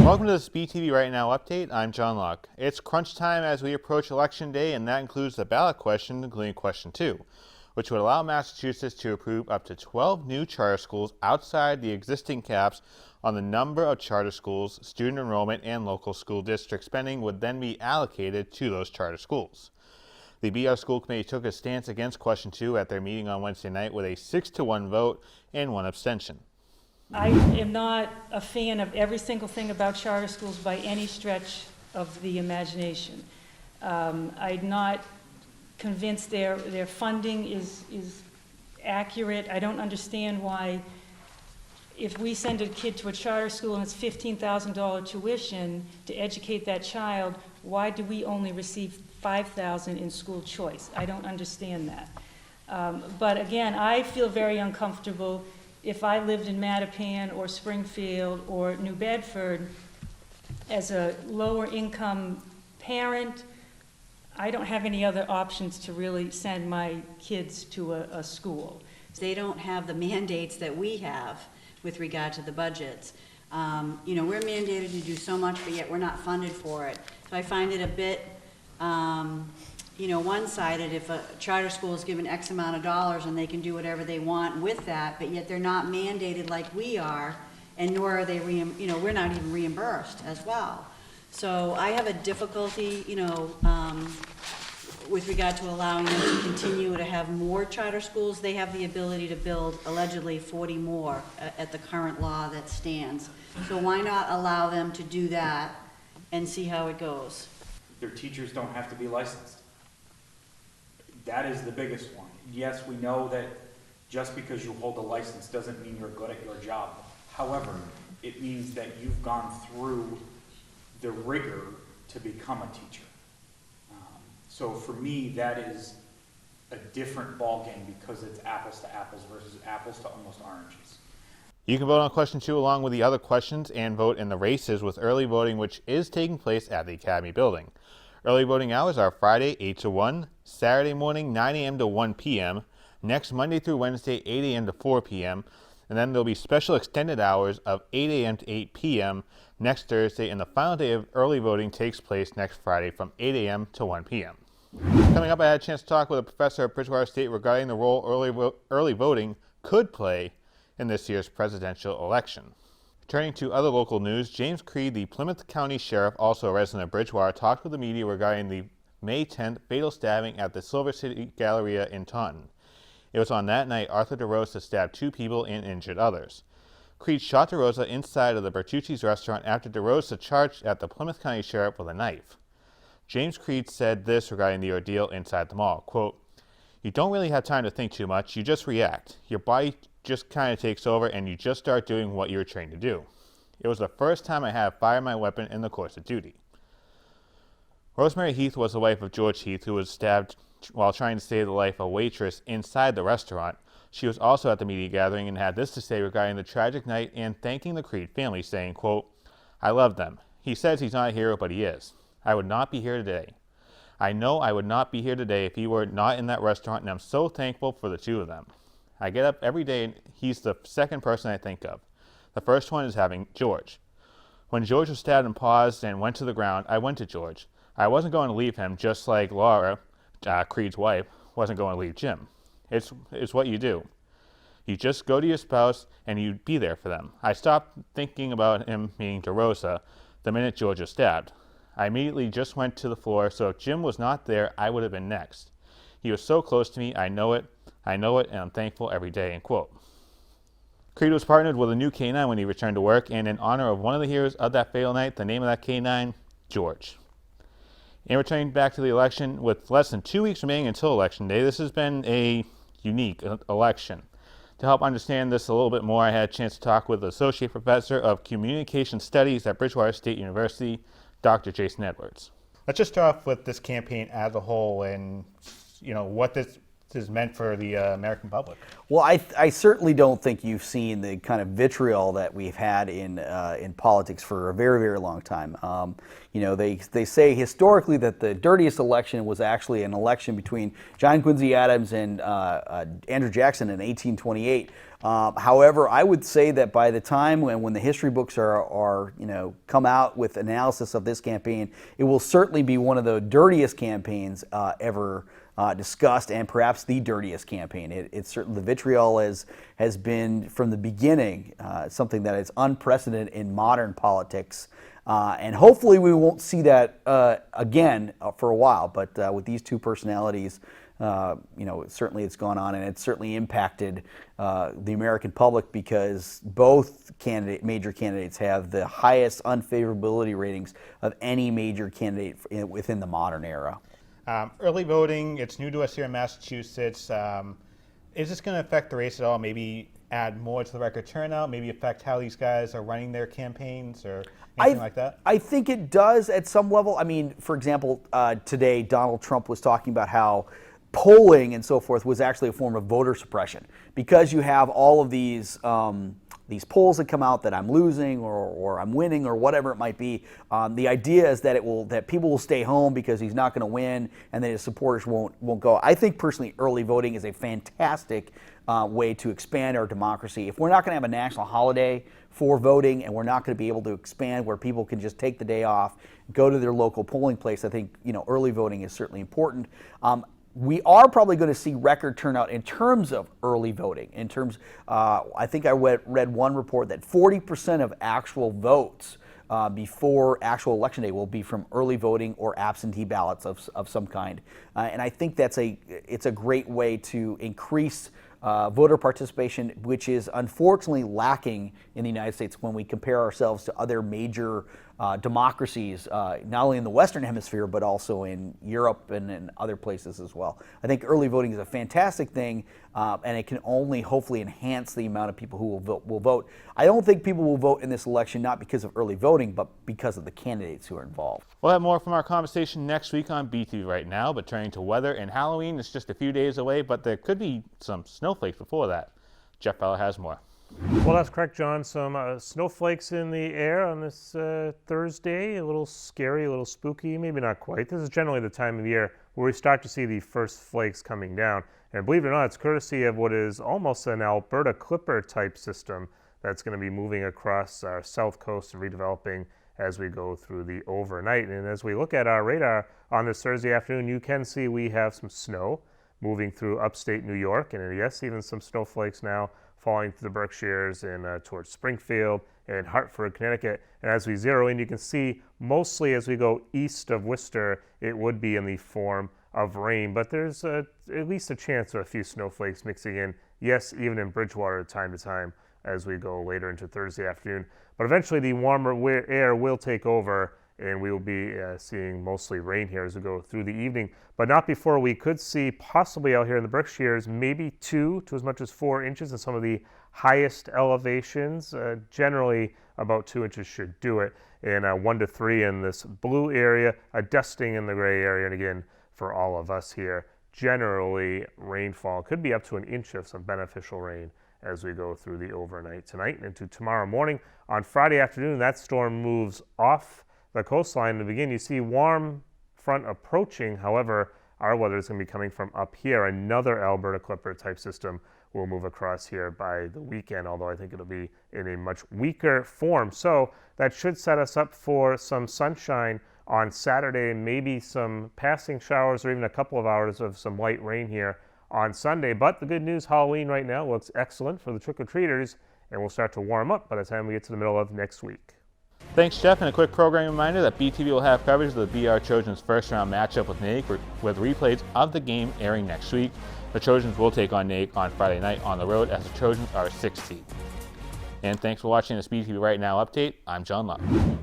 Welcome to this BTV Right Now update. I'm John Locke. It's crunch time as we approach Election Day, and that includes the ballot question, including question 2, which would allow Massachusetts to approve up to 12 new charter schools outside the existing caps on the number of charter schools, student enrollment, and local school district spending would then be allocated to those charter schools. The BR School Committee took a stance against question 2 at their meeting on Wednesday night with a 6-1 vote and 1 abstention. I am not a fan of every single thing about charter schools by any stretch of the imagination. I'm not convinced their funding is accurate. I don't understand why, if we send a kid to a charter school and it's $15,000 tuition to educate that child, why do we only receive $5,000 in school choice? I don't understand that. But again, I feel very uncomfortable if I lived in Mattapan or Springfield or New Bedford as a lower income parent. I don't have any other options to really send my kids to a school. They don't have the mandates that we have with regard to the budgets. We're mandated to do so much, but yet we're not funded for it. So I find it a bit, one-sided if a charter school is given X amount of dollars and they can do whatever they want with that, but yet they're not mandated like we are, and nor are they, we're not even reimbursed as well. So I have a difficulty, with regard to allowing them to continue to have more charter schools. They have the ability to build allegedly 40 more at the current law that stands. So why not allow them to do that and see how it goes? Their teachers don't have to be licensed. That is the biggest one. Yes, we know that just because you hold a license doesn't mean you're good at your job. However, it means that you've gone through the rigor to become a teacher. So for me, that is a different ballgame because it's apples to apples versus apples to almost oranges. You can vote on question 2 along with the other questions and vote in the races with early voting, which is taking place at the Academy building. Early voting hours are Friday 8 to 1, Saturday morning 9 a.m. to 1 p.m., next Monday through Wednesday 8 a.m. to 4 p.m., and then there'll be special extended hours of 8 a.m. to 8 p.m. next Thursday, and the final day of early voting takes place next Friday from 8 a.m. to 1 p.m. Coming up, I had a chance to talk with a professor at Bridgewater State regarding the role early voting could play in this year's presidential election. Turning to other local news, James Creed, the Plymouth County Sheriff, also a resident of Bridgewater, talked with the media regarding the May 10th fatal stabbing at the Silver City Galleria in Taunton. It was on that night Arthur DeRosa stabbed 2 people and injured others. Creed shot DeRosa inside of the Bertucci's restaurant after DeRosa charged at the Plymouth County Sheriff with a knife. James Creed said this regarding the ordeal inside the mall, quote, "You don't really have time to think too much, you just react. Your body just kind of takes over and you just start doing what you're trained to do. It was the first time I had fired my weapon in the course of duty." Rosemary Heath was the wife of George Heath, who was stabbed while trying to save the life of a waitress inside the restaurant. She was also at the media gathering and had this to say regarding the tragic night and thanking the Creed family, saying, quote, "I love them. He says he's not a hero, but he is. I would not be here today. I know I would not be here today if he were not in that restaurant, and I'm so thankful for the 2 of them. I get up every day and he's the second person I think of. The first one is having George. When George was stabbed and paused and went to the ground, I went to George. I wasn't going to leave him, just like Laura, Creed's wife, wasn't going to leave Jim. It's what you do. You just go to your spouse and you be there for them. I stopped thinking about him being DeRosa the minute George was stabbed. I immediately just went to the floor, so if Jim was not there, I would have been next. He was so close to me, I know it, and I'm thankful every day," end quote. Creed was partnered with a new K-9 when he returned to work, and in honor of one of the heroes of that fatal night, the name of that K-9, George. And returning back to the election, with less than 2 weeks remaining until Election Day, this has been a unique election. To help understand this a little bit more, I had a chance to talk with Associate Professor of Communication Studies at Bridgewater State University, Dr. Jason Edwards. Let's just start off with this campaign as a whole and what this is meant for the American public. Well, I certainly don't think you've seen the kind of vitriol that we've had in politics for a very, very long time. They say historically that the dirtiest election was actually an election between John Quincy Adams and Andrew Jackson in 1828. However, I would say that by the time when the history books are come out with analysis of this campaign, it will certainly be one of the dirtiest campaigns ever discussed, and perhaps the dirtiest campaign. It's certainly, the vitriol has been from the beginning something that is unprecedented in modern politics, and hopefully we won't see that again for a while. But with these two personalities, certainly it's gone on, and it's certainly impacted the American public, because both major candidates have the highest unfavorability ratings of any major candidate within the modern era. Early voting, it's new to us here in Massachusetts. Is this going to affect the race at all? Maybe add more to the record turnout? Maybe affect how these guys are running their campaigns or anything like that? I think it does at some level. I mean, for example, today Donald Trump was talking about how polling and so forth was actually a form of voter suppression, because you have all of these polls that come out that I'm losing or I'm winning or whatever it might be. The idea is that people will stay home because he's not going to win, and that his supporters won't go. I think personally, early voting is a fantastic way to expand our democracy. If we're not going to have a national holiday for voting, and we're not going to be able to expand where people can just take the day off, go to their local polling place, I think early voting is certainly important. We are probably going to see record turnout in terms of early voting. I think I read one report that 40% of actual votes before actual election day will be from early voting or absentee ballots of some kind. And I think it's a great way to increase voter participation, which is unfortunately lacking in the United States when we compare ourselves to other major democracies, not only in the Western Hemisphere, but also in Europe and in other places as well. I think early voting is a fantastic thing, and it can only hopefully enhance the amount of people who will vote. I don't think people will vote in this election not because of early voting, but because of the candidates who are involved. We'll have more from our conversation next week on BTV Right Now, but turning to weather and Halloween, it's just a few days away, but there could be some snowflakes before that. Jeff Feller has more. Well, that's correct, John. Some snowflakes in the air on this Thursday. A little scary, a little spooky, maybe not quite. This is generally the time of year where we start to see the first flakes coming down. And believe it or not, it's courtesy of what is almost an Alberta Clipper type system that's going to be moving across our south coast and redeveloping as we go through the overnight. And as we look at our radar on this Thursday afternoon, you can see we have some snow moving through upstate New York, and yes, even some snowflakes now falling through the Berkshires and towards Springfield and Hartford, Connecticut. And as we zero in, you can see mostly as we go east of Worcester, it would be in the form of rain, but there's at least a chance of a few snowflakes mixing in. Yes, even in Bridgewater time to time as we go later into Thursday afternoon. But eventually the warmer air will take over, and we will be seeing mostly rain here as we go through the evening, but not before we could see possibly out here in the Berkshires maybe 2 to as much as 4 inches in some of the highest elevations. Generally about 2 inches should do it, and 1 to 3 in this blue area, a dusting in the gray area, and again for all of us here, generally rainfall could be up to 1 inch of some beneficial rain as we go through the overnight tonight and into tomorrow morning. On Friday afternoon, that storm moves off the coastline. To begin, you see warm front approaching. However, our weather is going to be coming from up here. Another Alberta Clipper type system will move across here by the weekend, although I think it'll be in a much weaker form. So that should set us up for some sunshine on Saturday, maybe some passing showers or even a couple of hours of some light rain here on Sunday. But the good news, Halloween right now looks excellent for the trick-or-treaters, and we'll start to warm up by the time we get to the middle of next week. Thanks, Jeff, and a quick program reminder that BTV will have coverage of the BR Trojans' first-round matchup with Natick, with replays of the game airing next week. The Trojans will take on Natick on Friday night on the road, as the Trojans are 6th seed. And thanks for watching this BTV Right Now update. I'm John Love.